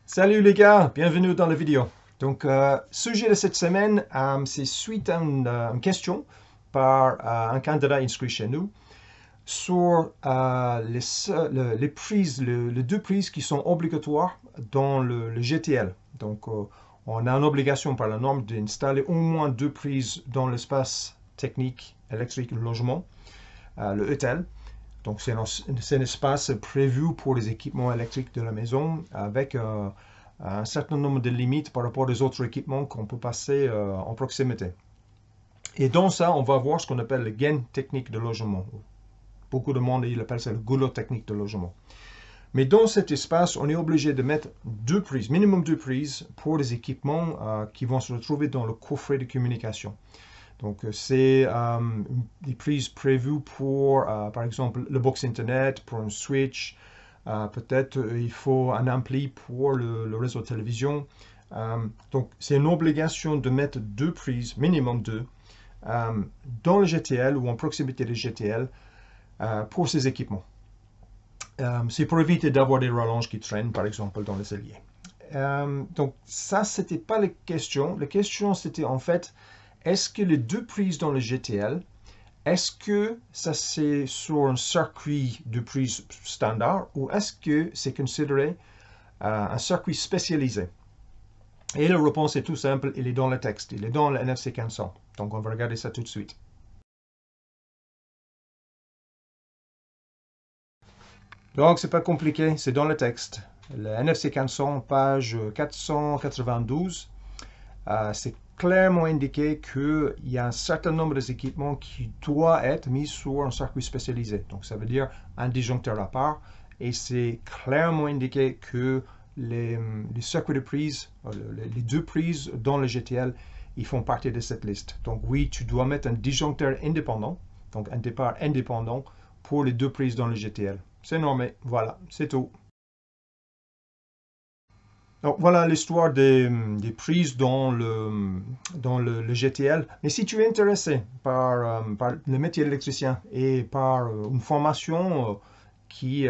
Salut les gars, bienvenue dans la vidéo. Donc, sujet de cette semaine, c'est suite à une question par un candidat inscrit chez nous sur les deux prises qui sont obligatoires dans le GTL. Donc, on a une obligation par la norme d'installer au moins deux prises dans l'espace technique électrique du logement, le ETEL. Donc, c'est un espace prévu pour les équipements électriques de la maison avec un certain nombre de limites par rapport aux autres équipements qu'on peut passer en proximité. Et dans ça, on va voir ce qu'on appelle le gain technique de logement. Beaucoup de monde appelle ça le goulot technique de logement. Mais dans cet espace, on est obligé de mettre deux prises, minimum deux prises, pour les équipements qui vont se retrouver dans le coffret de communication. Donc, c'est des prises prévues pour, par exemple, le box Internet, pour un switch. Peut-être il faut un ampli pour le réseau de télévision. Donc, c'est une obligation de mettre deux prises, minimum deux, dans le GTL ou en proximité du GTL pour ces équipements. C'est pour éviter d'avoir des rallonges qui traînent, par exemple, dans les alliés. Donc, ça, c'était pas la question. La question, c'était en fait, est-ce que les deux prises dans le GTL, est-ce que ça c'est sur un circuit de prise standard ou est-ce que c'est considéré un circuit spécialisé? Et la réponse est tout simple, il est dans le texte, il est dans le NFC 1500. Donc on va regarder ça tout de suite. Donc c'est pas compliqué, c'est dans le texte. Le NFC 1500, page 492, c'est clairement indiqué qu'il y a un certain nombre d'équipements qui doivent être mis sur un circuit spécialisé. Donc ça veut dire un disjoncteur à part. Et c'est clairement indiqué que les circuits de prise, les deux prises dans le GTL, ils font partie de cette liste. Donc oui, tu dois mettre un disjoncteur indépendant, donc un départ indépendant pour les deux prises dans le GTL. C'est normé, voilà, c'est tout. Donc voilà l'histoire des prises dans le GTL. Mais si tu es intéressé par le métier d'électricien et par une formation qui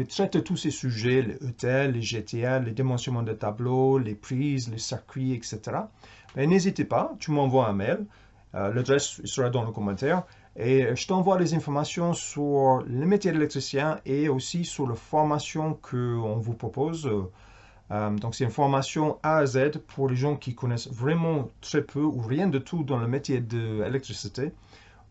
traite de tous ces sujets, les ETL, les GTL, les dimensionnements de tableau, les prises, les circuits, etc., ben, n'hésitez pas, tu m'envoies un mail. L'adresse sera dans le commentaire. Et je t'envoie les informations sur le métier d'électricien et aussi sur la formation qu'on vous propose. Donc, c'est une formation A à Z pour les gens qui connaissent vraiment très peu ou rien de tout dans le métier de l'électricité,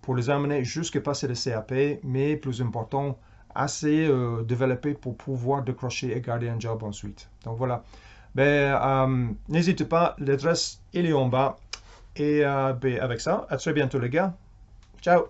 pour les amener jusqu'à passer le CAP, mais plus important, assez développé pour pouvoir décrocher et garder un job ensuite. Donc voilà. Ben, n'hésitez pas, l'adresse elle est en bas. Et ben, avec ça, à très bientôt les gars. Ciao!